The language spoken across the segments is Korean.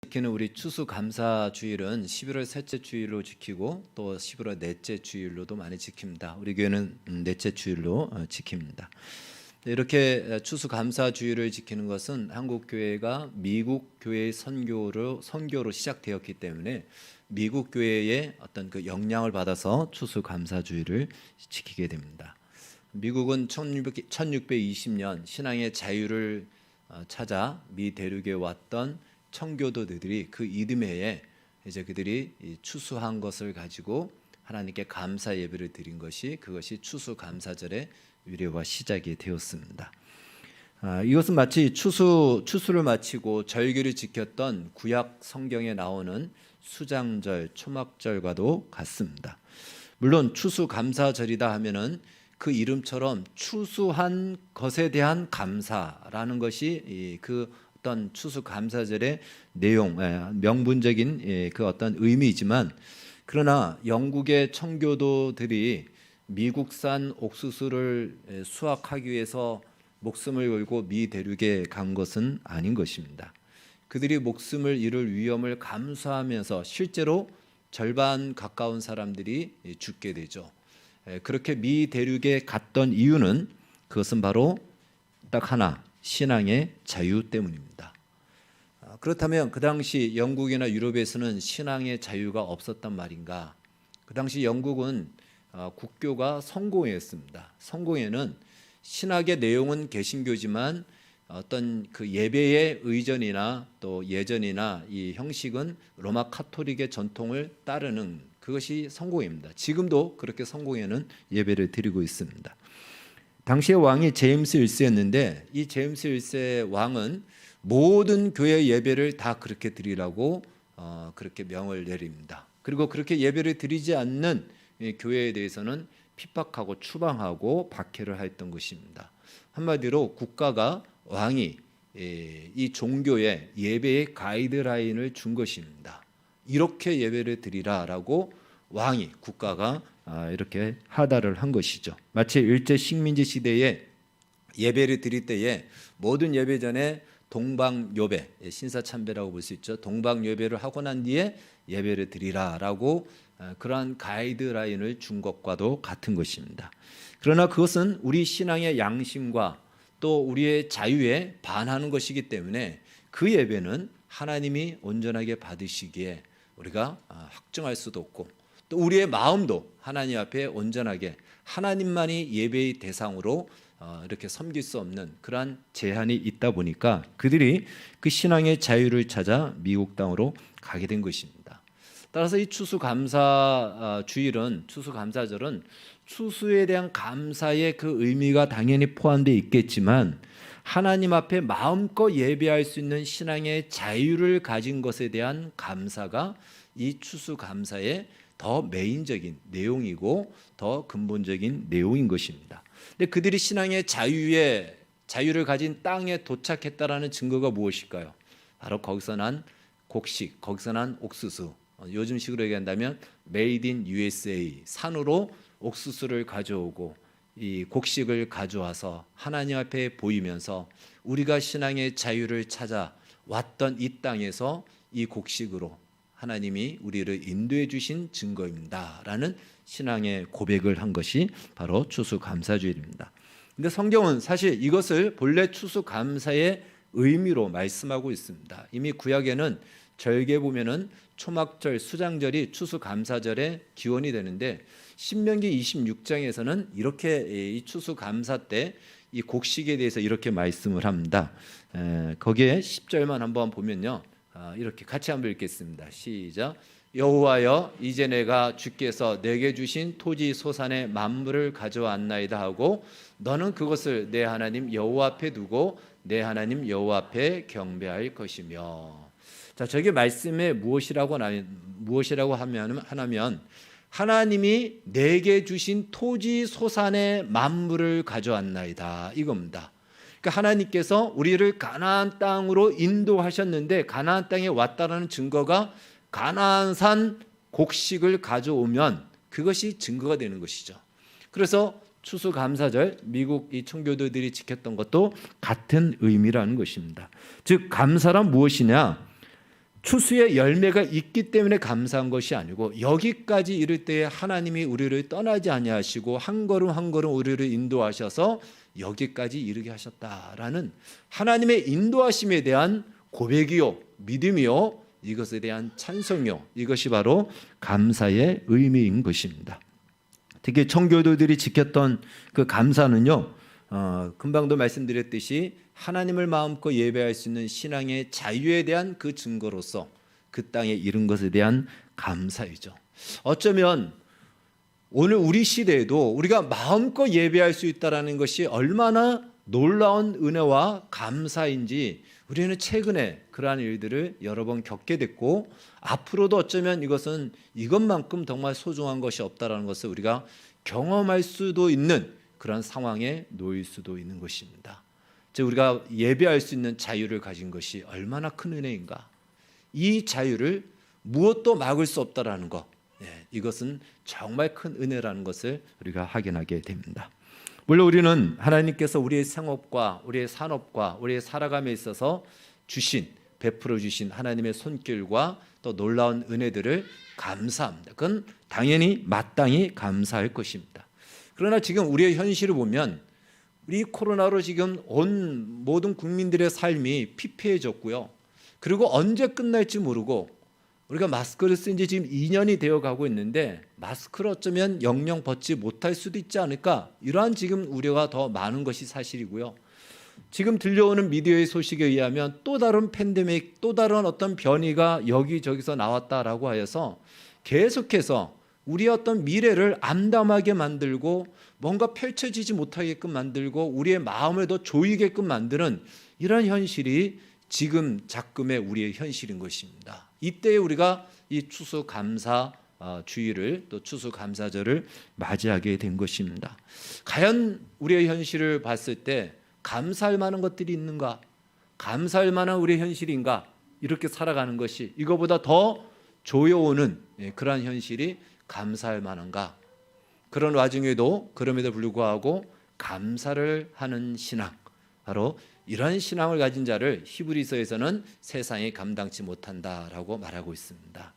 지키는 우리 추수감사주일은 11월 셋째 주일로 지키고 또 11월 넷째 주일로도 많이 지킵니다. 우리 교회는 넷째 주일로 지킵니다. 이렇게 추수감사주일을 지키는 것은 한국 교회가 미국 교회의 선교로 시작되었기 때문에 미국 교회의 어떤 그 영향을 받아서 추수감사주일을 지키게 됩니다. 미국은 1620년 신앙의 자유를 찾아 미 대륙에 왔던 청교도들이 그 이듬해에 이제 그들이 추수한 것을 가지고 하나님께 감사 예배를 드린 그것이 추수감사절의 유래와 시작이 되었습니다. 이것은 마치 추수를 마치고 절기를 지켰던 구약 성경에 나오는 수장절, 초막절과도 같습니다. 물론 추수감사절이다 하면은 그 이름처럼 추수한 것에 대한 감사라는 것이 그 어떤 추수감사절의 내용, 명분적인 그 어떤 의미이지만, 그러나 영국의 청교도들이 미국산 옥수수를 수확하기 위해서 목숨을 걸고 미 대륙에 간 것은 아닌 것입니다. 그들이 목숨을 잃을 위험을 감수하면서 실제로 절반 가까운 사람들이 죽게 되죠. 그렇게 미 대륙에 갔던 이유는 그것은 바로 딱 하나, 신앙의 자유 때문입니다. 그렇다면 그 당시 영국이나 유럽에서는 신앙의 자유가 없었단 말인가? 그 당시 영국은 국교가 성공회였습니다. 성공회는 신학의 내용은 개신교지만 어떤 그 예배의 의전이나 또 예전이나 이 형식은 로마 카톨릭의 전통을 따르는 그것이 성공회입니다. 지금도 그렇게 성공회는 예배를 드리고 있습니다. 당시의 왕이 제임스 1세였는데 이 제임스 1세 왕은 모든 교회 예배를 다 그렇게 드리라고 그렇게 명을 내립니다. 그리고 그렇게 예배를 드리지 않는 교회에 대해서는 핍박하고 추방하고 박해를 했던 것입니다. 한마디로 국가가 왕이 이 종교의 예배의 가이드라인을 준 것입니다. 이렇게 예배를 드리라라고 왕이, 국가가 이렇게 하달을 한 것이죠. 마치 일제 식민지 시대에 예배를 드릴 때에 모든 예배 전에 동방요배, 신사참배라고 볼 수 있죠. 동방요배를 하고 난 뒤에 예배를 드리라라고 그러한 가이드라인을 준 것과도 같은 것입니다. 그러나 그것은 우리 신앙의 양심과 또 우리의 자유에 반하는 것이기 때문에 그 예배는 하나님이 온전하게 받으시기에 우리가 확증할 수도 없고, 또 우리의 마음도 하나님 앞에 온전하게 하나님만이 예배의 대상으로 이렇게 섬길 수 없는 그러한 제한이 있다 보니까 그들이 그 신앙의 자유를 찾아 미국 땅으로 가게 된 것입니다. 따라서 이 추수감사절은 추수에 대한 감사의 그 의미가 당연히 포함되어 있겠지만, 하나님 앞에 마음껏 예배할 수 있는 신앙의 자유를 가진 것에 대한 감사가 이 추수감사의 더 메인적인 내용이고 더 근본적인 내용인 것입니다. 근데 그들이 신앙의 자유를 가진 땅에 도착했다라는 증거가 무엇일까요? 바로 거기서 난 곡식, 거기서 난 옥수수, 요즘식으로 얘기한다면 Made in USA, 산으로 옥수수를 가져오고 이 곡식을 가져와서 하나님 앞에 보이면서 우리가 신앙의 자유를 찾아 왔던 이 땅에서 이 곡식으로 하나님이 우리를 인도해 주신 증거입니다라는 신앙의 고백을 한 것이 바로 추수감사주일입니다. 그런데 성경은 사실 이것을 본래 추수감사의 의미로 말씀하고 있습니다. 이미 구약에는 절기에 보면은 초막절, 수장절이 추수감사절의 기원이 되는데, 신명기 26장에서는 이렇게 이 추수감사 때 이 곡식에 대해서 이렇게 말씀을 합니다. 거기에 10절만 한번 보면요, 이렇게 같이 한번 읽겠습니다. 시작. 여호와여, 이제 내가 주께서 내게 주신 토지 소산의 만물을 가져왔나이다 하고 너는 그것을 내 하나님 여호와 앞에 두고 내 하나님 여호와 앞에 경배할 것이며. 자, 저게 말씀에 무엇이라고 하냐면 하나님이 내게 주신 토지 소산의 만물을 가져왔나이다 이겁니다. 그러니까 하나님께서 우리를 가나안 땅으로 인도하셨는데 가나안 땅에 왔다라는 증거가 가나안산 곡식을 가져오면 그것이 증거가 되는 것이죠. 그래서 추수감사절, 미국 이 청교도들이 지켰던 것도 같은 의미라는 것입니다. 즉 감사란 무엇이냐? 추수의 열매가 있기 때문에 감사한 것이 아니고 여기까지 이를 때에 하나님이 우리를 떠나지 아니하시고 한 걸음 한 걸음 우리를 인도하셔서 여기까지 이르게 하셨다라는 하나님의 인도하심에 대한 고백이요, 믿음이요, 이것에 대한 찬송이요, 이것이 바로 감사의 의미인 것입니다. 특히 청교도들이 지켰던 그 감사는요, 금방도 말씀드렸듯이 하나님을 마음껏 예배할 수 있는 신앙의 자유에 대한 그 증거로서 그 땅에 이른 것에 대한 감사이죠. 어쩌면 오늘 우리 시대에도 우리가 마음껏 예배할 수 있다는 것이 얼마나 놀라운 은혜와 감사인지 우리는 최근에 그러한 일들을 여러 번 겪게 됐고, 앞으로도 어쩌면 이것은 이것만큼 정말 소중한 것이 없다는 것을 우리가 경험할 수도 있는 그런 상황에 놓일 수도 있는 것입니다. 즉 우리가 예배할 수 있는 자유를 가진 것이 얼마나 큰 은혜인가. 이 자유를 무엇도 막을 수 없다라는 것, 이것은 정말 큰 은혜라는 것을 우리가 확인하게 됩니다. 물론 우리는 하나님께서 우리의 생업과 우리의 산업과 우리의 살아감에 있어서 베풀어 주신 하나님의 손길과 또 놀라운 은혜들을 감사합니다. 그건 당연히 마땅히 감사할 것입니다. 그러나 지금 우리의 현실을 보면 우리 코로나로 지금 온 모든 국민들의 삶이 피폐해졌고요. 그리고 언제 끝날지 모르고 우리가 마스크를 쓴 지 지금 2년이 되어 가고 있는데 마스크를 어쩌면 영영 벗지 못할 수도 있지 않을까, 이러한 지금 우려가 더 많은 것이 사실이고요. 지금 들려오는 미디어의 소식에 의하면 또 다른 팬데믹, 또 다른 어떤 변이가 여기저기서 나왔다라고 하여서 계속해서 우리의 어떤 미래를 암담하게 만들고 뭔가 펼쳐지지 못하게끔 만들고 우리의 마음을 더 조이게끔 만드는 이런 현실이 지금 작금의 우리의 현실인 것입니다. 이때 우리가 이 추수감사 주일을, 또 추수감사절을 맞이하게 된 것입니다. 과연 우리의 현실을 봤을 때 감사할 만한 것들이 있는가? 감사할 만한 우리의 현실인가? 이렇게 살아가는 것이 이거보다 더 조여오는 그러한 현실이 감사할 만한가? 그런 와중에도 그럼에도 불구하고 감사를 하는 신앙, 바로 이런 신앙을 가진 자를 히브리서에서는 세상이 감당치 못한다라고 말하고 있습니다.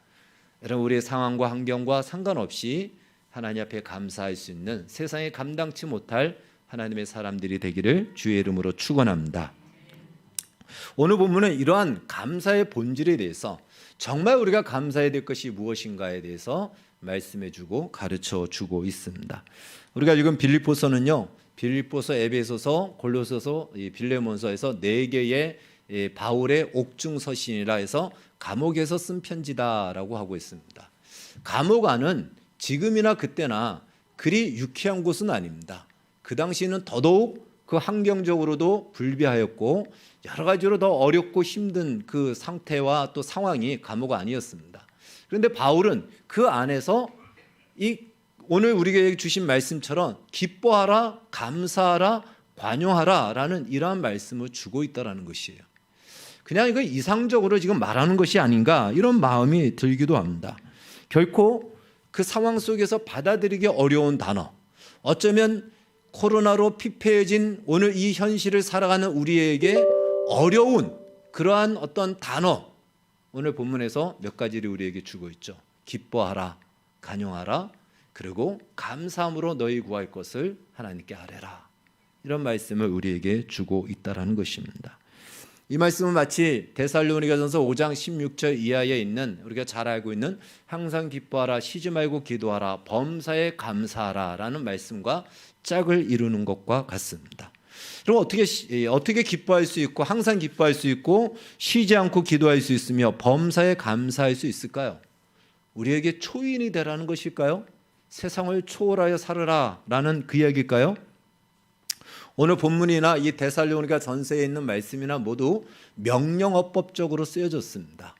여러분, 우리의 상황과 환경과 상관없이 하나님 앞에 감사할 수 있는 세상에 감당치 못할 하나님의 사람들이 되기를 주의 이름으로 축원합니다. 오늘 본문은 이러한 감사의 본질에 대해서, 정말 우리가 감사해야 될 것이 무엇인가에 대해서 말씀해주고 가르쳐주고 있습니다. 우리가 지금 빌립보서는요, 빌립보서, 에베소서, 골로새서, 빌레몬서에서 4개의 바울의 옥중서신이라 해서 감옥에서 쓴 편지다라고 하고 있습니다. 감옥 안은 지금이나 그때나 그리 유쾌한 곳은 아닙니다. 그 당시에는 더더욱 그 환경적으로도 불비하였고 여러 가지로 더 어렵고 힘든 그 상태와 또 상황이 감옥 아니었습니다. 그런데 바울은 그 안에서 이 오늘 우리에게 주신 말씀처럼 기뻐하라, 감사하라, 관용하라 라는 이러한 말씀을 주고 있다는 것이에요. 그냥 이거 이상적으로 지금 말하는 것이 아닌가, 이런 마음이 들기도 합니다. 결코 그 상황 속에서 받아들이기 어려운 단어, 어쩌면 코로나로 피폐해진 오늘 이 현실을 살아가는 우리에게 어려운 그러한 어떤 단어, 오늘 본문에서 몇 가지를 우리에게 주고 있죠. 기뻐하라, 간용하라, 그리고 감사함으로 너희 구할 것을 하나님께 아뢰라. 이런 말씀을 우리에게 주고 있다는 것입니다. 이 말씀은 마치 데살로니가전서 5장 16절 이하에 있는 우리가 잘 알고 있는 항상 기뻐하라, 쉬지 말고 기도하라, 범사에 감사하라 라는 말씀과 짝을 이루는 것과 같습니다. 그럼 어떻게 기뻐할 수 있고 항상 기뻐할 수 있고 쉬지 않고 기도할 수 있으며 범사에 감사할 수 있을까요? 우리에게 초인이 되라는 것일까요? 세상을 초월하여 살으라 라는 그 이야기일까요? 오늘 본문이나 이 데살로니가 전서에 있는 말씀이나 모두 명령어법적으로 쓰여졌습니다.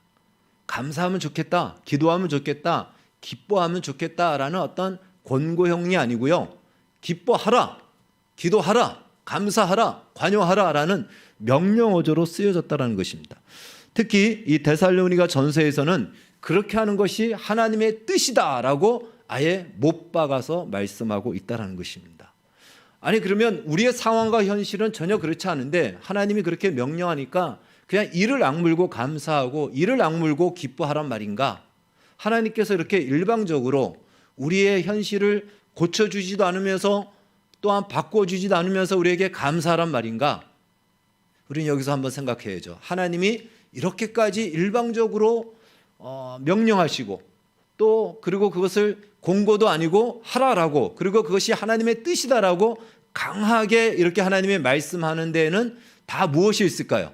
감사하면 좋겠다, 기도하면 좋겠다, 기뻐하면 좋겠다라는 어떤 권고형이 아니고요, 기뻐하라, 기도하라, 감사하라, 관용하라 라는 명령어조로 쓰여졌다는 것입니다. 특히 이 데살로니가 전서에서는 그렇게 하는 것이 하나님의 뜻이다라고 아예 못 박아서 말씀하고 있다는 것입니다. 아니 그러면 우리의 상황과 현실은 전혀 그렇지 않은데 하나님이 그렇게 명령하니까 그냥 이를 악물고 감사하고 이를 악물고 기뻐하란 말인가? 하나님께서 이렇게 일방적으로 우리의 현실을 고쳐주지도 않으면서 또한 바꿔주지도 않으면서 우리에게 감사하란 말인가? 우리는 여기서 한번 생각해야죠. 하나님이 이렇게까지 일방적으로 명령하시고 또 그리고 그것을 공고도 아니고 하라라고 그리고 그것이 하나님의 뜻이다라고 강하게 이렇게 하나님의 말씀하는 데에는 다 무엇이 있을까요?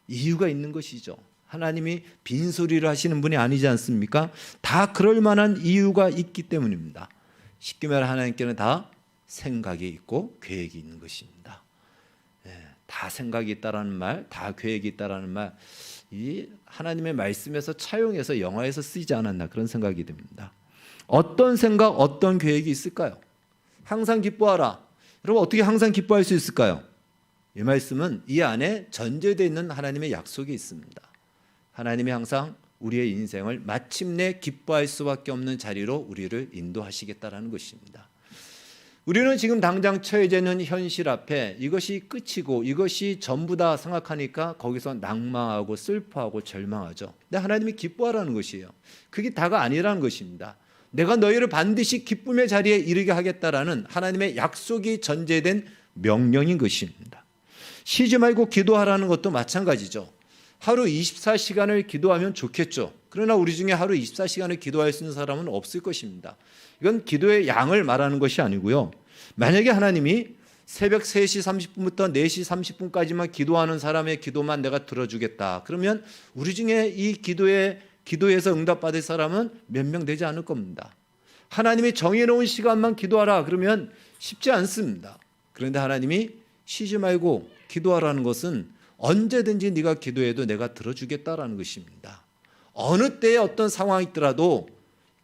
이유가 있는 것이죠. 하나님이 빈소리를 하시는 분이 아니지 않습니까? 다 그럴 만한 이유가 있기 때문입니다. 쉽게 말해 하나님께는 다 생각이 있고 계획이 있는 것입니다. 다 생각이 있다라는 말, 다 계획이 있다라는 말, 이 하나님의 말씀에서 차용해서 영어에서 쓰이지 않았나 그런 생각이 듭니다. 어떤 생각, 어떤 계획이 있을까요? 항상 기뻐하라. 여러분 어떻게 항상 기뻐할 수 있을까요? 이 말씀은 이 안에 전제되어 있는 하나님의 약속이 있습니다. 하나님이 항상 우리의 인생을 마침내 기뻐할 수밖에 없는 자리로 우리를 인도하시겠다라는 것입니다. 우리는 지금 당장 처해져 있는 현실 앞에 이것이 끝이고 이것이 전부다 생각하니까 거기서 낭망하고 슬퍼하고 절망하죠. 근데 하나님이 기뻐하라는 것이에요. 그게 다가 아니라는 것입니다. 내가 너희를 반드시 기쁨의 자리에 이르게 하겠다라는 하나님의 약속이 전제된 명령인 것입니다. 쉬지 말고 기도하라는 것도 마찬가지죠. 하루 24시간을 기도하면 좋겠죠. 그러나 우리 중에 하루 24시간을 기도할 수 있는 사람은 없을 것입니다. 이건 기도의 양을 말하는 것이 아니고요. 만약에 하나님이 새벽 3시 30분부터 4시 30분까지만 기도하는 사람의 기도만 내가 들어주겠다. 그러면 우리 중에 이 기도에서 응답받을 사람은 몇 명 되지 않을 겁니다. 하나님이 정해놓은 시간만 기도하라 그러면 쉽지 않습니다. 그런데 하나님이 쉬지 말고 기도하라는 것은 언제든지 네가 기도해도 내가 들어주겠다라는 것입니다. 어느 때에 어떤 상황이 있더라도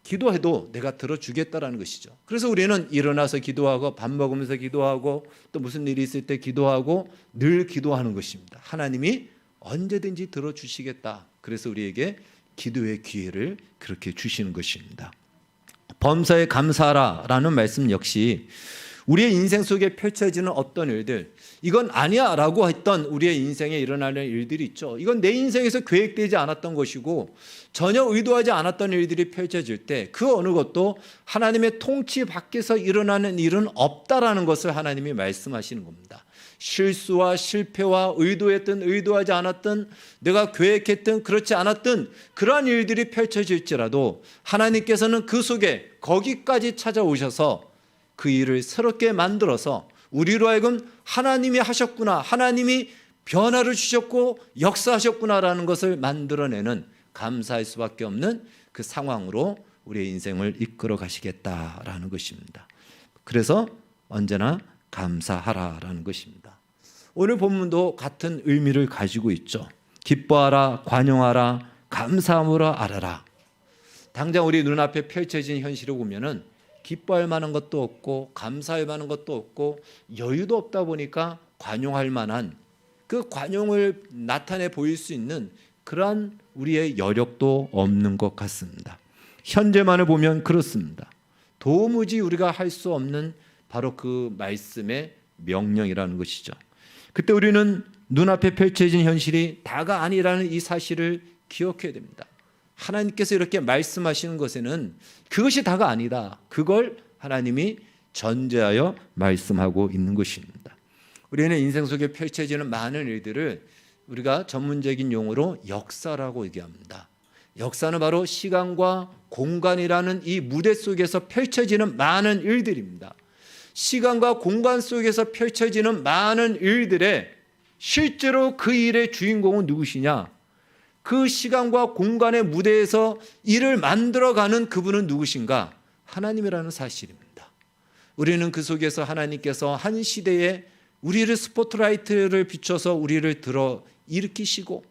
기도해도 내가 들어주겠다라는 것이죠. 그래서 우리는 일어나서 기도하고 밥 먹으면서 기도하고 또 무슨 일이 있을 때 기도하고 늘 기도하는 것입니다. 하나님이 언제든지 들어주시겠다. 그래서 우리에게 기도의 기회를 그렇게 주시는 것입니다. 범사에 감사하라라는 말씀 역시 우리의 인생 속에 펼쳐지는 어떤 일들, 이건 아니야 라고 했던 우리의 인생에 일어나는 일들이 있죠. 이건 내 인생에서 계획되지 않았던 것이고 전혀 의도하지 않았던 일들이 펼쳐질 때 그 어느 것도 하나님의 통치 밖에서 일어나는 일은 없다라는 것을 하나님이 말씀하시는 겁니다. 실수와 실패와 의도했든 의도하지 않았든 내가 계획했든 그렇지 않았든 그러한 일들이 펼쳐질지라도 하나님께서는 그 속에 거기까지 찾아오셔서 그 일을 새롭게 만들어서 우리로 하여금 하나님이 하셨구나, 하나님이 변화를 주셨고 역사하셨구나라는 것을 만들어내는 감사할 수밖에 없는 그 상황으로 우리의 인생을 이끌어 가시겠다라는 것입니다. 그래서 언제나 감사하라라는 것입니다. 오늘 본문도 같은 의미를 가지고 있죠. 기뻐하라, 관용하라, 감사함으로 알아라. 당장 우리 눈앞에 펼쳐진 현실을 보면은 기뻐할 만한 것도 없고 감사할 만한 것도 없고 여유도 없다 보니까 관용할 만한 그 관용을 나타내 보일 수 있는 그러한 우리의 여력도 없는 것 같습니다. 현재만을 보면 그렇습니다. 도무지 우리가 할 수 없는 바로 그 말씀의 명령이라는 것이죠. 그때 우리는 눈앞에 펼쳐진 현실이 다가 아니라는 이 사실을 기억해야 됩니다. 하나님께서 이렇게 말씀하시는 것에는 그것이 다가 아니다. 그걸 하나님이 전제하여 말씀하고 있는 것입니다. 우리는 인생 속에 펼쳐지는 많은 일들을 우리가 전문적인 용어로 역사라고 얘기합니다. 역사는 바로 시간과 공간이라는 이 무대 속에서 펼쳐지는 많은 일들입니다. 시간과 공간 속에서 펼쳐지는 많은 일들에 실제로 그 일의 주인공은 누구시냐? 그 시간과 공간의 무대에서 일을 만들어가는 그분은 누구신가? 하나님이라는 사실입니다. 우리는 그 속에서 하나님께서 한 시대에 우리를 스포트라이트를 비춰서 우리를 들어 일으키시고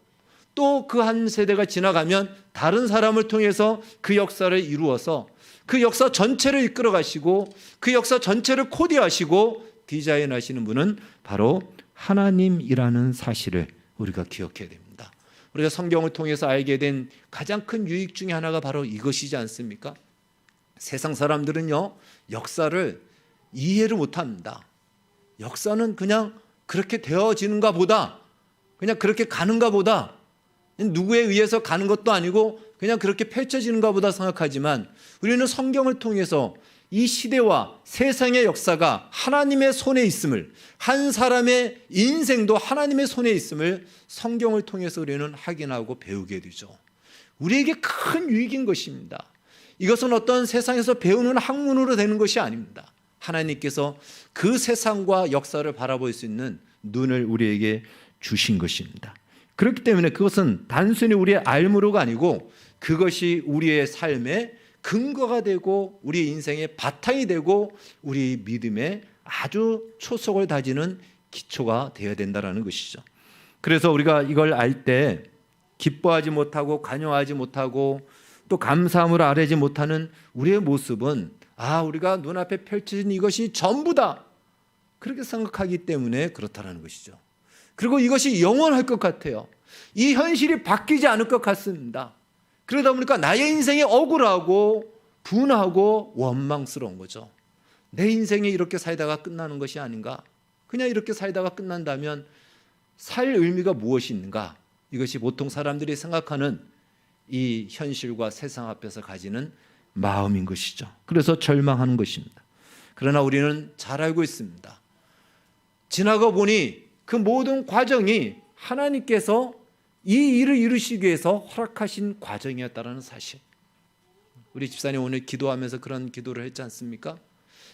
또 그 한 세대가 지나가면 다른 사람을 통해서 그 역사를 이루어서 그 역사 전체를 이끌어 가시고 그 역사 전체를 코디하시고 디자인하시는 분은 바로 하나님이라는 사실을 우리가 기억해야 됩니다. 우리가 성경을 통해서 알게 된 가장 큰 유익 중에 하나가 바로 이것이지 않습니까? 세상 사람들은요, 역사를 이해를 못합니다. 역사는 그냥 그렇게 되어지는가 보다 그냥 그렇게 가는가 보다, 누구에 의해서 가는 것도 아니고 그냥 그렇게 펼쳐지는가 보다 생각하지만, 우리는 성경을 통해서 이 시대와 세상의 역사가 하나님의 손에 있음을, 한 사람의 인생도 하나님의 손에 있음을 성경을 통해서 우리는 확인하고 배우게 되죠. 우리에게 큰 유익인 것입니다. 이것은 어떤 세상에서 배우는 학문으로 되는 것이 아닙니다. 하나님께서 그 세상과 역사를 바라볼 수 있는 눈을 우리에게 주신 것입니다. 그렇기 때문에 그것은 단순히 우리의 알무로가 아니고 그것이 우리의 삶의 근거가 되고 우리 인생의 바탕이 되고 우리 믿음의 아주 초석을 다지는 기초가 되어야 된다는 것이죠. 그래서 우리가 이걸 알 때 기뻐하지 못하고 간여하지 못하고 또 감사함으로 아뢰지 못하는 우리의 모습은, 우리가 눈앞에 펼쳐진 이것이 전부다, 그렇게 생각하기 때문에 그렇다는 것이죠. 그리고 이것이 영원할 것 같아요. 이 현실이 바뀌지 않을 것 같습니다. 그러다 보니까 나의 인생이 억울하고 분하고 원망스러운 거죠. 내 인생이 이렇게 살다가 끝나는 것이 아닌가? 그냥 이렇게 살다가 끝난다면 살 의미가 무엇이 있는가? 이것이 보통 사람들이 생각하는 이 현실과 세상 앞에서 가지는 마음인 것이죠. 그래서 절망하는 것입니다. 그러나 우리는 잘 알고 있습니다. 지나가 보니 그 모든 과정이 하나님께서 이 일을 이루시기 위해서 허락하신 과정이었다는 사실. 우리 집사님 오늘 기도하면서 그런 기도를 했지 않습니까?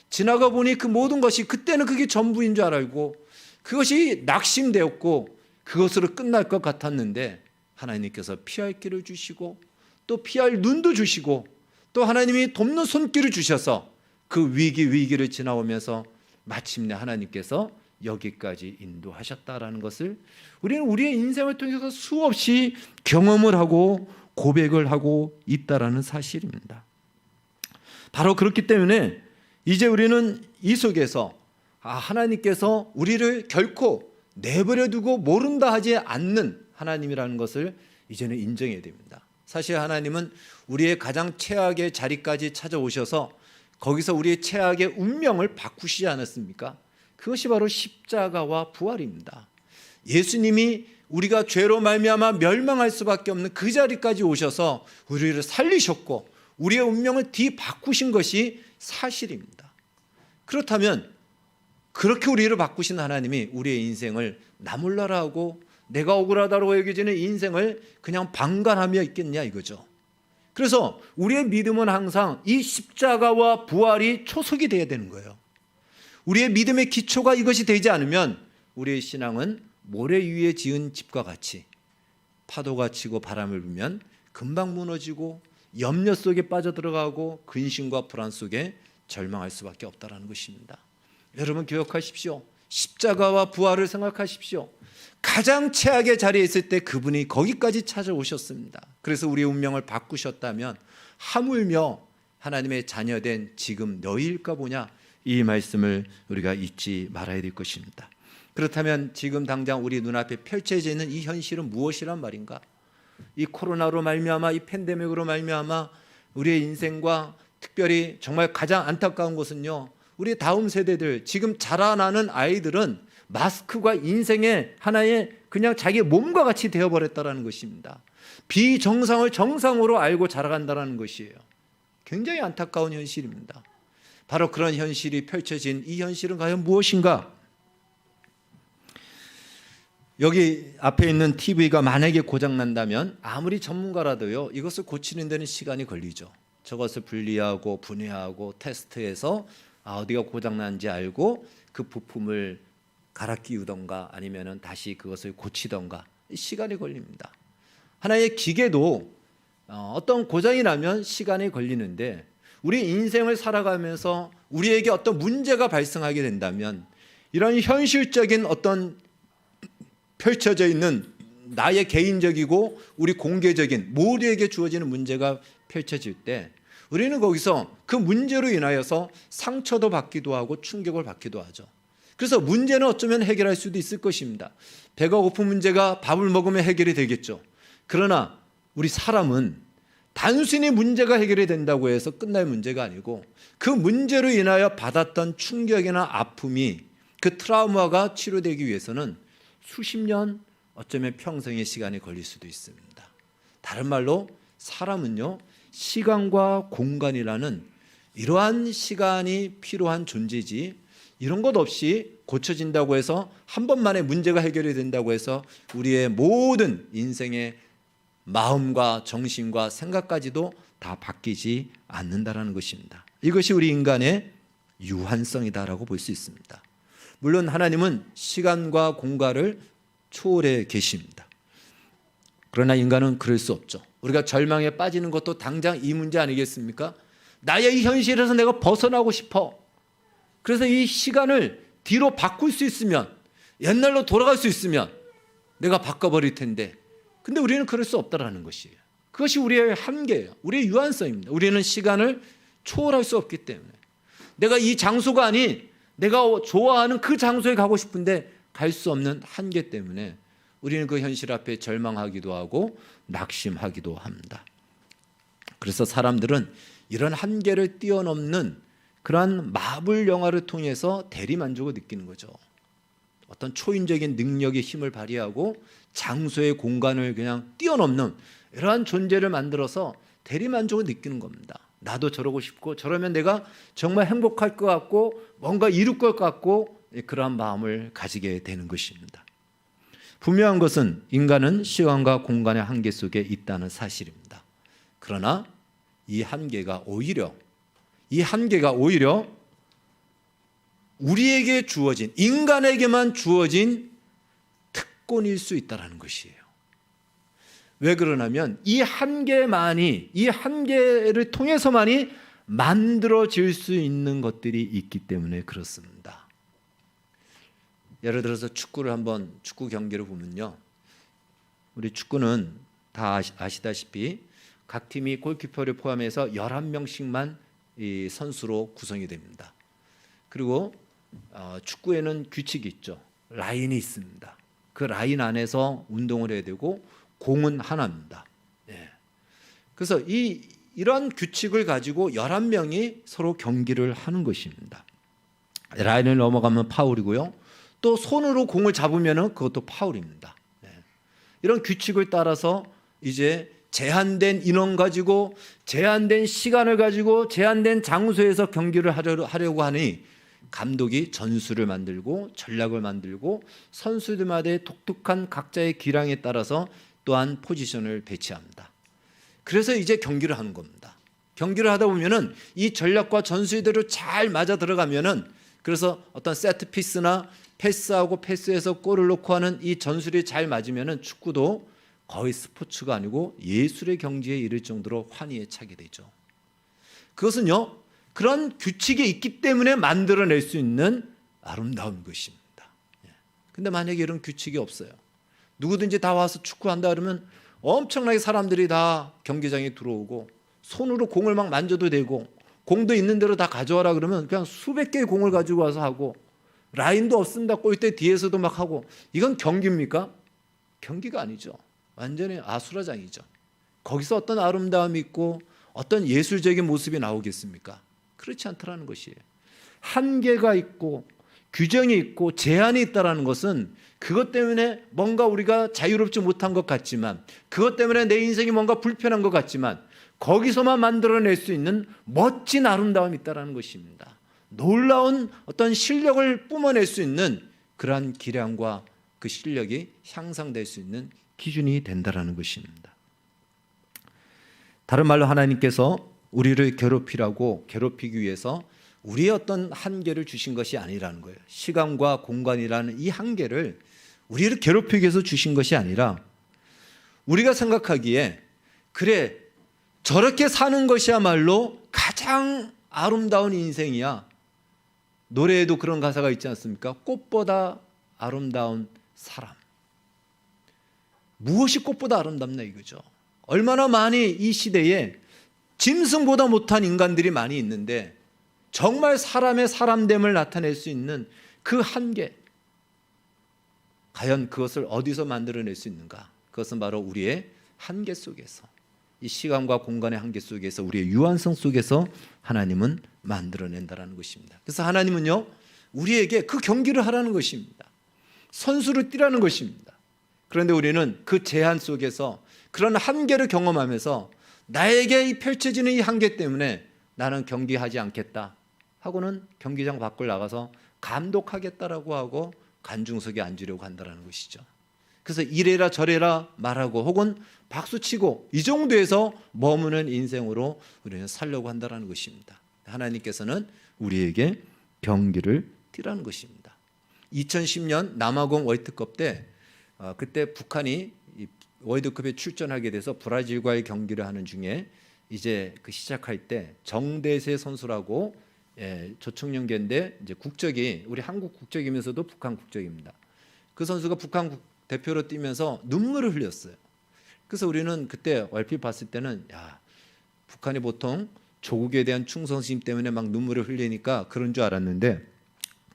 지나가 보니 그 모든 것이, 그때는 그게 전부인 줄 알고 그것이 낙심되었고 그것으로 끝날 것 같았는데, 하나님께서 피할 길을 주시고 또 피할 눈도 주시고 또 하나님이 돕는 손길을 주셔서 그 위기를 지나오면서 마침내 하나님께서 여기까지 인도하셨다라는 것을 우리는 우리의 인생을 통해서 수없이 경험을 하고 고백을 하고 있다라는 사실입니다. 바로 그렇기 때문에 이제 우리는 이 속에서 하나님께서 우리를 결코 내버려 두고 모른다 하지 않는 하나님이라는 것을 이제는 인정해야 됩니다. 사실 하나님은 우리의 가장 최악의 자리까지 찾아오셔서 거기서 우리의 최악의 운명을 바꾸시지 않았습니까? 그것이 바로 십자가와 부활입니다. 예수님이 우리가 죄로 말미암아 멸망할 수밖에 없는 그 자리까지 오셔서 우리를 살리셨고 우리의 운명을 뒤바꾸신 것이 사실입니다. 그렇다면 그렇게 우리를 바꾸신 하나님이 우리의 인생을 나몰라라 하고 내가 억울하다고 여겨지는 인생을 그냥 방관하며 있겠냐 이거죠. 그래서 우리의 믿음은 항상 이 십자가와 부활이 초석이 되어야 되는 거예요. 우리의 믿음의 기초가 이것이 되지 않으면 우리의 신앙은 모래 위에 지은 집과 같이 파도가 치고 바람을 불면 금방 무너지고 염려 속에 빠져들어가고 근심과 불안 속에 절망할 수밖에 없다는 것입니다. 여러분 기억하십시오. 십자가와 부활을 생각하십시오. 가장 최악의 자리에 있을 때 그분이 거기까지 찾아오셨습니다. 그래서 우리의 운명을 바꾸셨다면 하물며 하나님의 자녀된 지금 너희일까 보냐, 이 말씀을 우리가 잊지 말아야 될 것입니다. 그렇다면 지금 당장 우리 눈앞에 펼쳐져 있는 이 현실은 무엇이란 말인가? 이 코로나로 말미암아, 이 팬데믹으로 말미암아 우리의 인생과 특별히 정말 가장 안타까운 것은요, 우리 다음 세대들, 지금 자라나는 아이들은 마스크가 인생의 하나의 그냥 자기 몸과 같이 되어버렸다는 것입니다. 비정상을 정상으로 알고 자라간다는 것이에요. 굉장히 안타까운 현실입니다. 바로 그런 현실이 펼쳐진 이 현실은 과연 무엇인가? 여기 앞에 있는 TV가 만약에 고장난다면 아무리 전문가라도요, 이것을 고치는 데는 시간이 걸리죠. 저것을 분리하고 분해하고 테스트해서 어디가 고장난지 알고 그 부품을 갈아 끼우던가 아니면 다시 그것을 고치던가 시간이 걸립니다. 하나의 기계도 어떤 고장이 나면 시간이 걸리는데 우리 인생을 살아가면서 우리에게 어떤 문제가 발생하게 된다면 이런 현실적인 어떤 펼쳐져 있는 나의 개인적이고 우리 공개적인 모두에게 주어지는 문제가 펼쳐질 때 우리는 거기서 그 문제로 인하여서 상처도 받기도 하고 충격을 받기도 하죠. 그래서 문제는 어쩌면 해결할 수도 있을 것입니다. 배가 고픈 문제가 밥을 먹으면 해결이 되겠죠. 그러나 우리 사람은 단순히 문제가 해결이 된다고 해서 끝날 문제가 아니고 그 문제로 인하여 받았던 충격이나 아픔이 그 트라우마가 치료되기 위해서는 수십 년 어쩌면 평생의 시간이 걸릴 수도 있습니다. 다른 말로 사람은요, 시간과 공간이라는 이러한 시간이 필요한 존재지, 이런 것 없이 고쳐진다고 해서 한 번만에 문제가 해결이 된다고 해서 우리의 모든 인생의 마음과 정신과 생각까지도 다 바뀌지 않는다라는 것입니다. 이것이 우리 인간의 유한성이다라고 볼 수 있습니다. 물론 하나님은 시간과 공간을 초월해 계십니다. 그러나 인간은 그럴 수 없죠. 우리가 절망에 빠지는 것도 당장 이 문제 아니겠습니까? 나의 이 현실에서 내가 벗어나고 싶어. 그래서 이 시간을 뒤로 바꿀 수 있으면, 옛날로 돌아갈 수 있으면 내가 바꿔버릴 텐데, 근데 우리는 그럴 수 없다라는 것이에요. 그것이 우리의 한계예요. 우리의 유한성입니다. 우리는 시간을 초월할 수 없기 때문에, 내가 이 장소가 아닌 내가 좋아하는 그 장소에 가고 싶은데 갈 수 없는 한계 때문에 우리는 그 현실 앞에 절망하기도 하고 낙심하기도 합니다. 그래서 사람들은 이런 한계를 뛰어넘는 그러한 마블 영화를 통해서 대리만족을 느끼는 거죠. 어떤 초인적인 능력의 힘을 발휘하고 장소의 공간을 그냥 뛰어넘는 이러한 존재를 만들어서 대리만족을 느끼는 겁니다. 나도 저러고 싶고, 저러면 내가 정말 행복할 것 같고 뭔가 이룰 것 같고, 그러한 마음을 가지게 되는 것입니다. 분명한 것은 인간은 시간과 공간의 한계 속에 있다는 사실입니다. 그러나 이 한계가 오히려 우리에게 주어진, 인간에게만 주어진 특권일 수 있다는 것이에요. 왜 그러냐면 이 한계를 통해서만이 만들어질 수 있는 것들이 있기 때문에 그렇습니다. 예를 들어서 축구 경기를 보면요, 우리 축구는 다 아시다시피 각 팀이 골키퍼를 포함해서 11명씩만 이 선수로 구성이 됩니다. 그리고 축구에는 규칙이 있죠. 라인이 있습니다. 그 라인 안에서 운동을 해야 되고 공은 하나입니다. 그래서 이러한 규칙을 가지고 11명이 서로 경기를 하는 것입니다. 라인을 넘어가면 파울이고요, 또 손으로 공을 잡으면 그것도 파울입니다. 이런 규칙을 따라서 이제 제한된 인원 가지고, 제한된 시간을 가지고, 제한된 장소에서 경기를 하려고 하니 감독이 전술을 만들고 전략을 만들고 선수들마다의 독특한 각자의 기량에 따라서 또한 포지션을 배치합니다. 그래서 이제 경기를 하는 겁니다. 경기를 하다 보면은 이 전략과 전술대로 잘 맞아 들어가면은, 그래서 어떤 세트 피스나 패스하고 패스해서 골을 넣고 하는 이 전술이 잘 맞으면은 축구도 거의 스포츠가 아니고 예술의 경지에 이를 정도로 환희에 차게 되죠. 그것은요, 그런 규칙이 있기 때문에 만들어낼 수 있는 아름다운 것입니다. 근데 만약에 이런 규칙이 없어요, 누구든지 다 와서 축구한다 그러면 엄청나게 사람들이 다 경기장에 들어오고 손으로 공을 막 만져도 되고 공도 있는 대로 다 가져와라 그러면 그냥 수백 개의 공을 가지고 와서 하고, 라인도 없습니다. 골대 뒤에서도 막 하고, 이건 경기입니까? 경기가 아니죠. 완전히 아수라장이죠. 거기서 어떤 아름다움이 있고 어떤 예술적인 모습이 나오겠습니까? 그렇지 않다라는 것이에요. 한계가 있고 규정이 있고 제한이 있다는 것은 그것 때문에 뭔가 우리가 자유롭지 못한 것 같지만, 그것 때문에 내 인생이 뭔가 불편한 것 같지만, 거기서만 만들어낼 수 있는 멋진 아름다움이 있다는 것입니다. 놀라운 어떤 실력을 뿜어낼 수 있는 그러한 기량과 그 실력이 향상될 수 있는 기준이 된다는 것입니다. 다른 말로 하나님께서 우리를 괴롭히기 위해서 우리의 어떤 한계를 주신 것이 아니라는 거예요. 시간과 공간이라는 이 한계를 우리를 괴롭히기 위해서 주신 것이 아니라, 우리가 생각하기에 그래 저렇게 사는 것이야말로 가장 아름다운 인생이야. 노래에도 그런 가사가 있지 않습니까? 꽃보다 아름다운 사람. 무엇이 꽃보다 아름답나 이거죠. 얼마나 많이 이 시대에 짐승보다 못한 인간들이 많이 있는데, 정말 사람의 사람됨을 나타낼 수 있는 그 한계, 과연 그것을 어디서 만들어낼 수 있는가? 그것은 바로 우리의 한계 속에서, 이 시간과 공간의 한계 속에서, 우리의 유한성 속에서 하나님은 만들어낸다는 것입니다. 그래서 하나님은요, 우리에게 그 경기를 하라는 것입니다. 선수를 뛰라는 것입니다. 그런데 우리는 그 제한 속에서 그런 한계를 경험하면서 나에게 이 펼쳐지는 이 한계 때문에 나는 경기하지 않겠다 하고는 경기장 밖을 나가서 감독하겠다라고 하고 관중석에 앉으려고 한다는 것이죠. 그래서 이래라 저래라 말하고 혹은 박수치고 이 정도에서 머무는 인생으로 우리는 살려고 한다는 것입니다. 하나님께서는 우리에게 경기를 뛰라는 것입니다. 2010년 남아공 월드컵 때 그때 북한이 월드컵에 출전하게 돼서 브라질과의 경기를 하는 중에 이제 그 시작할 때 정대세 선수라고 조청년계인데 이제 국적이 우리 한국 국적이면서도 북한 국적입니다. 그 선수가 북한 대표로 뛰면서 눈물을 흘렸어요. 그래서 우리는 그때 얼핏 봤을 때는 야, 북한이 보통 조국에 대한 충성심 때문에 막 눈물을 흘리니까 그런 줄 알았는데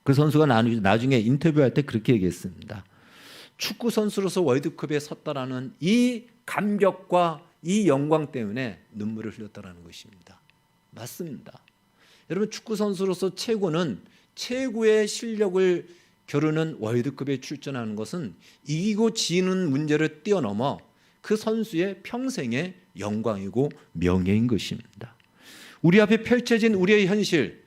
그 선수가 나중에 인터뷰할 때 그렇게 얘기했습니다. 축구 선수로서 월드컵에 섰다라는 이 감격과 이 영광 때문에 눈물을 흘렸다라는 것입니다. 맞습니다. 여러분 축구 선수로서 최고는 최고의 실력을 겨루는 월드컵에 출전하는 것은 이기고 지는 문제를 뛰어넘어 그 선수의 평생의 영광이고 명예인 것입니다. 우리 앞에 펼쳐진 우리의 현실,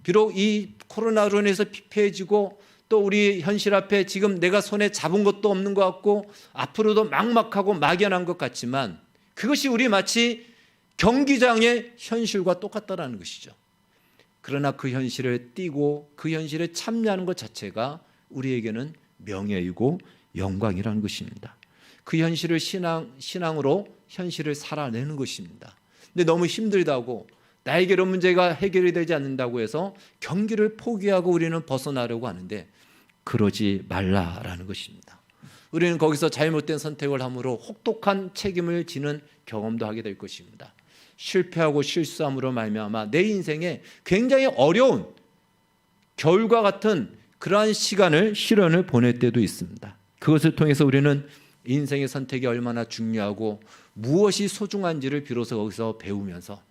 비록 이 코로나로 인해서 피폐해지고 또 우리 현실 앞에 지금 내가 손에 잡은 것도 없는 것 같고 앞으로도 막막하고 막연한 것 같지만 그것이 우리 마치 경기장의 현실과 똑같다라는 것이죠. 그러나 그 현실을 띄고 그 현실에 참여하는 것 자체가 우리에게는 명예이고 영광이라는 것입니다. 그 현실을 신앙으로 현실을 살아내는 것입니다. 근데 너무 힘들다고 나에게로 문제가 해결이 되지 않는다고 해서 경기를 포기하고 우리는 벗어나려고 하는데 그러지 말라라는 것입니다. 우리는 거기서 잘못된 선택을 함으로 혹독한 책임을 지는 경험도 하게 될 것입니다. 실패하고 실수함으로 말미암아 내 인생에 굉장히 어려운 겨울과 같은 그러한 시련을 보낼 때도 있습니다. 그것을 통해서 우리는 인생의 선택이 얼마나 중요하고 무엇이 소중한지를 비로소 거기서 배우면서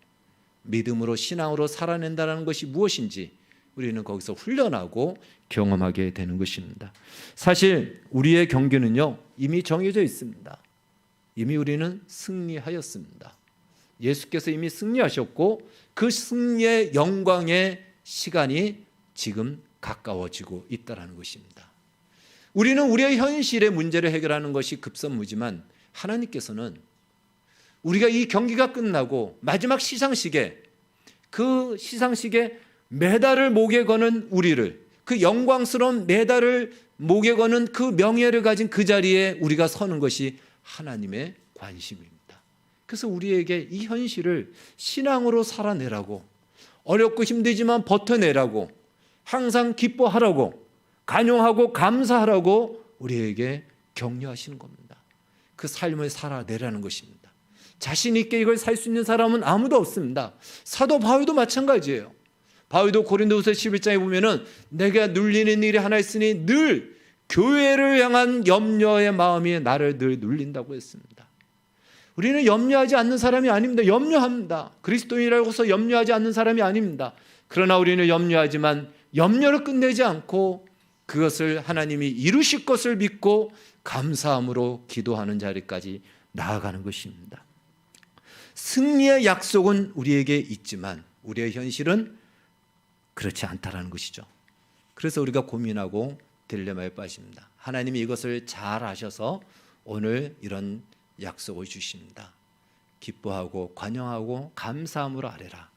믿음으로 신앙으로 살아낸다는 것이 무엇인지 우리는 거기서 훈련하고 경험하게 되는 것입니다. 사실 우리의 경기는요 이미 정해져 있습니다. 이미 우리는 승리하였습니다. 예수께서 이미 승리하셨고 그 승리의 영광의 시간이 지금 가까워지고 있다는 것입니다. 우리는 우리의 현실의 문제를 해결하는 것이 급선무지만 하나님께서는 우리가 이 경기가 끝나고 마지막 시상식에 그 시상식에 메달을 목에 거는 우리를 그 영광스러운 메달을 목에 거는 그 명예를 가진 그 자리에 우리가 서는 것이 하나님의 관심입니다. 그래서 우리에게 이 현실을 신앙으로 살아내라고 어렵고 힘들지만 버텨내라고 항상 기뻐하라고 간용하고 감사하라고 우리에게 격려하시는 겁니다. 그 삶을 살아내라는 것입니다. 자신 있게 이걸 살 수 있는 사람은 아무도 없습니다. 사도 바울도 마찬가지예요. 바울도 고린도후서 11장에 보면은 내가 눌리는 일이 하나 있으니 늘 교회를 향한 염려의 마음이 나를 늘 눌린다고 했습니다. 우리는 염려하지 않는 사람이 아닙니다. 염려합니다. 그리스도인이라고서 염려하지 않는 사람이 아닙니다. 그러나 우리는 염려하지만 염려를 끝내지 않고 그것을 하나님이 이루실 것을 믿고 감사함으로 기도하는 자리까지 나아가는 것입니다. 승리의 약속은 우리에게 있지만 우리의 현실은 그렇지 않다라는 것이죠. 그래서 우리가 고민하고 딜레마에 빠집니다. 하나님이 이것을 잘 아셔서 오늘 이런 약속을 주십니다. 기뻐하고 관용하고 감사함으로 아뢰라.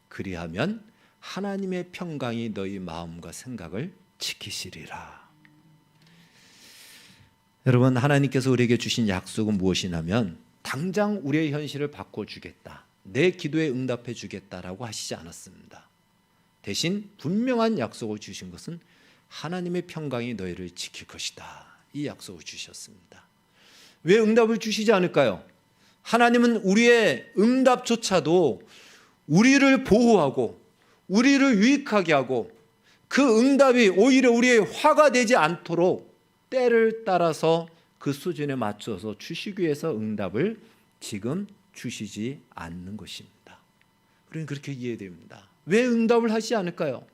그리하면 하나님의 평강이 너희 마음과 생각을 지키시리라. 여러분, 하나님께서 우리에게 주신 약속은 무엇이냐면 당장 우리의 현실을 바꿔주겠다, 내 기도에 응답해 주겠다라고 하시지 않았습니다. 대신 분명한 약속을 주신 것은 하나님의 평강이 너희를 지킬 것이다, 이 약속을 주셨습니다. 왜 응답을 주시지 않을까요? 하나님은 우리의 응답조차도 우리를 보호하고 우리를 유익하게 하고 그 응답이 오히려 우리의 화가 되지 않도록 때를 따라서 그 수준에 맞춰서 주시기 위해서 응답을 지금 주시지 않는 것입니다. 우리는 그렇게 이해됩니다. 왜 응답을 하시지 않을까요?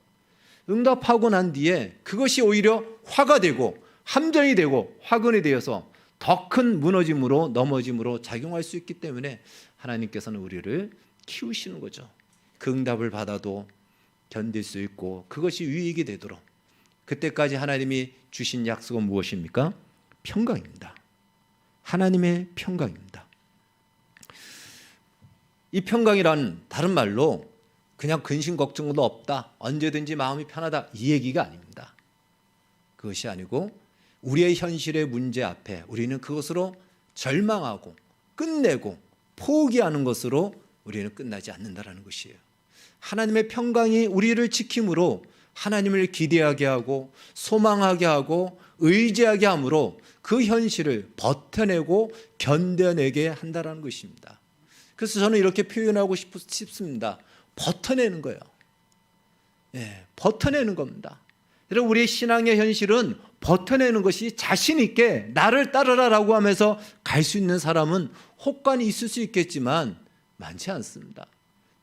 응답하고 난 뒤에 그것이 오히려 화가 되고 함정이 되고 화근이 되어서 더 큰 무너짐으로 넘어짐으로 작용할 수 있기 때문에 하나님께서는 우리를 키우시는 거죠. 그 응답을 받아도 견딜 수 있고 그것이 유익이 되도록 그때까지 하나님이 주신 약속은 무엇입니까? 평강입니다. 하나님의 평강입니다. 이 평강이란 다른 말로 그냥 근심 걱정도 없다, 언제든지 마음이 편하다 이 얘기가 아닙니다. 그것이 아니고 우리의 현실의 문제 앞에 우리는 그것으로 절망하고 끝내고 포기하는 것으로 우리는 끝나지 않는다라는 것이에요. 하나님의 평강이 우리를 지킴으로 하나님을 기대하게 하고 소망하게 하고 의지하게 함으로 그 현실을 버텨내고 견뎌내게 한다는 것입니다. 그래서 저는 이렇게 표현하고 싶습니다. 버텨내는 거예요. 버텨내는 겁니다. 여러분, 우리의 신앙의 현실은 버텨내는 것이 자신 있게 나를 따르라라고 하면서 갈 수 있는 사람은 혹간이 있을 수 있겠지만 많지 않습니다.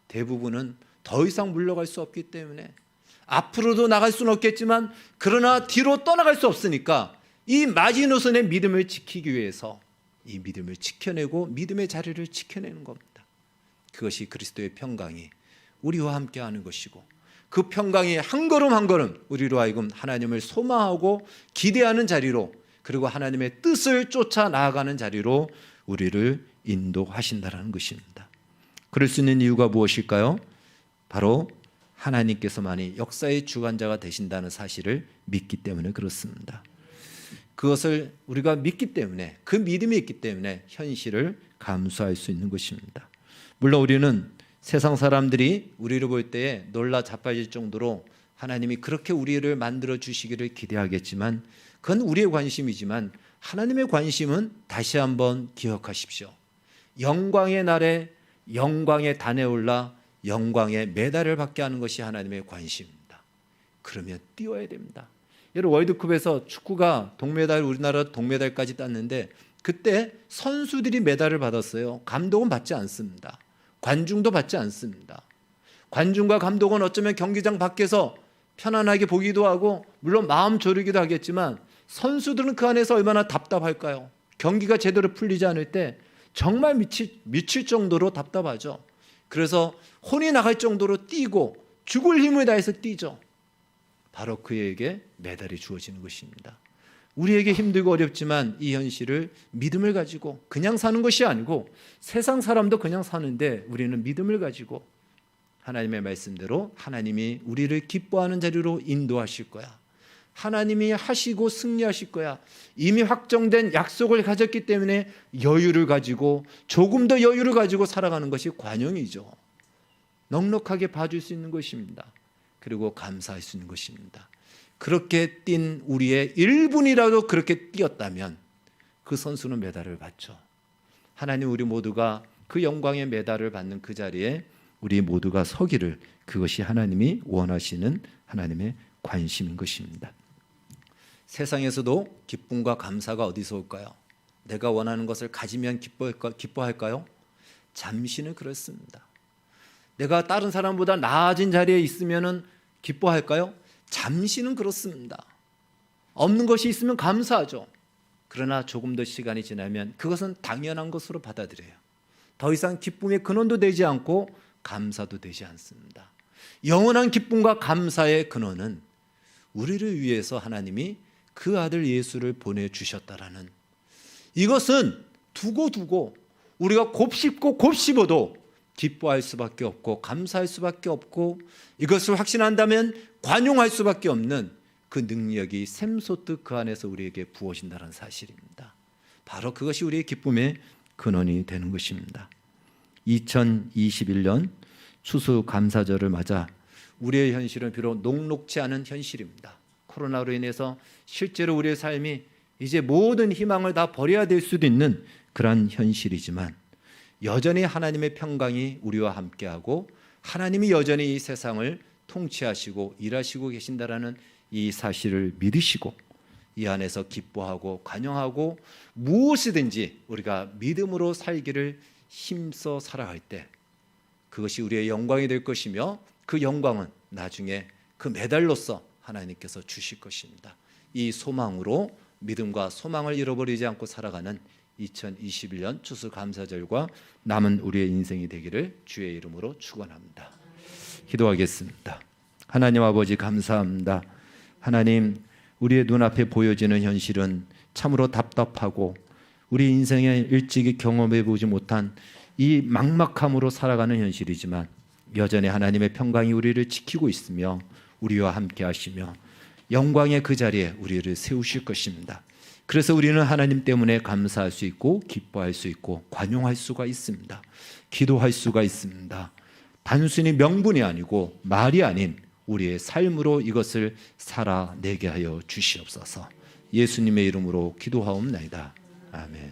대부분은 더 이상 물러갈 수 없기 때문에 앞으로도 나갈 수는 없겠지만 그러나 뒤로 떠나갈 수 없으니까 이 마지노선의 믿음을 지키기 위해서 이 믿음을 지켜내고 믿음의 자리를 지켜내는 겁니다. 그것이 그리스도의 평강이 우리와 함께하는 것이고 그 평강이 한 걸음 한 걸음 우리로 하여금 하나님을 소망하고 기대하는 자리로 그리고 하나님의 뜻을 쫓아 나아가는 자리로 우리를 인도하신다는 것입니다. 그럴 수 있는 이유가 무엇일까요? 바로 하나님께서만이 역사의 주관자가 되신다는 사실을 믿기 때문에 그렇습니다. 그것을 우리가 믿기 때문에 그 믿음이 있기 때문에 현실을 감수할 수 있는 것입니다. 물론 우리는 세상 사람들이 우리를 볼 때에 놀라 자빠질 정도로 하나님이 그렇게 우리를 만들어 주시기를 기대하겠지만 그건 우리의 관심이지만 하나님의 관심은 다시 한번 기억하십시오. 영광의 날에 영광의 단에 올라 영광의 메달을 받게 하는 것이 하나님의 관심입니다. 그러면 뛰어야 됩니다. 여러분, 월드컵에서 축구가 동메달, 우리나라 동메달까지 땄는데 그때 선수들이 메달을 받았어요. 감독은 받지 않습니다. 관중도 받지 않습니다. 관중과 감독은 어쩌면 경기장 밖에서 편안하게 보기도 하고 물론 마음 졸이기도 하겠지만 선수들은 그 안에서 얼마나 답답할까요? 경기가 제대로 풀리지 않을 때 정말 미칠 정도로 답답하죠. 그래서 혼이 나갈 정도로 뛰고 죽을 힘을 다해서 뛰죠. 바로 그에게 메달이 주어지는 것입니다. 우리에게 힘들고 어렵지만 이 현실을 믿음을 가지고 그냥 사는 것이 아니고 세상 사람도 그냥 사는데 우리는 믿음을 가지고 하나님의 말씀대로 하나님이 우리를 기뻐하는 자리로 인도하실 거야. 하나님이 하시고 승리하실 거야. 이미 확정된 약속을 가졌기 때문에 여유를 가지고 조금 더 여유를 가지고 살아가는 것이 관용이죠. 넉넉하게 봐줄 수 있는 것입니다. 그리고 감사할 수 있는 것입니다. 그렇게 뛴 우리의 1분이라도 그렇게 뛰었다면 그 선수는 메달을 받죠. 하나님 우리 모두가 그 영광의 메달을 받는 그 자리에 우리 모두가 서기를 그것이 하나님이 원하시는 하나님의 관심인 것입니다. 세상에서도 기쁨과 감사가 어디서 올까요? 내가 원하는 것을 가지면 기뻐할까요? 잠시는 그렇습니다. 내가 다른 사람보다 나아진 자리에 있으면 기뻐할까요? 잠시는 그렇습니다. 없는 것이 있으면 감사하죠. 그러나 조금 더 시간이 지나면 그것은 당연한 것으로 받아들여요. 더 이상 기쁨의 근원도 되지 않고 감사도 되지 않습니다. 영원한 기쁨과 감사의 근원은 우리를 위해서 하나님이 그 아들 예수를 보내주셨다라는 이것은 두고 우리가 곱씹고 곱씹어도 기뻐할 수밖에 없고 감사할 수밖에 없고 이것을 확신한다면 관용할 수밖에 없는 그 능력이 샘솟듯 그 안에서 우리에게 부어진다는 사실입니다. 바로 그것이 우리의 기쁨의 근원이 되는 것입니다. 2021년 추수감사절을 맞아 우리의 현실은 비록 녹록지 않은 현실입니다. 코로나로 인해서 실제로 우리의 삶이 이제 모든 희망을 다 버려야 될 수도 있는 그런 현실이지만 여전히 하나님의 평강이 우리와 함께하고 하나님이 여전히 이 세상을 통치하시고 일하시고 계신다라는 이 사실을 믿으시고 이 안에서 기뻐하고 관용하고 무엇이든지 우리가 믿음으로 살기를 힘써 살아갈 때 그것이 우리의 영광이 될 것이며 그 영광은 나중에 그 메달로서 하나님께서 주실 것입니다. 이 소망으로 믿음과 소망을 잃어버리지 않고 살아가는 2021년 추수감사절과 남은 우리의 인생이 되기를 주의 이름으로 축원합니다. 기도하겠습니다. 하나님 아버지 감사합니다. 하나님, 우리의 눈앞에 보여지는 현실은 참으로 답답하고 우리 인생에 일찍이 경험해 보지 못한 이 막막함으로 살아가는 현실이지만 여전히 하나님의 평강이 우리를 지키고 있으며 우리와 함께 하시며 영광의 그 자리에 우리를 세우실 것입니다. 그래서 우리는 하나님 때문에 감사할 수 있고 기뻐할 수 있고 관용할 수가 있습니다. 기도할 수가 있습니다. 단순히 명분이 아니고 말이 아닌 우리의 삶으로 이것을 살아내게 하여 주시옵소서. 예수님의 이름으로 기도하옵나이다. 아멘.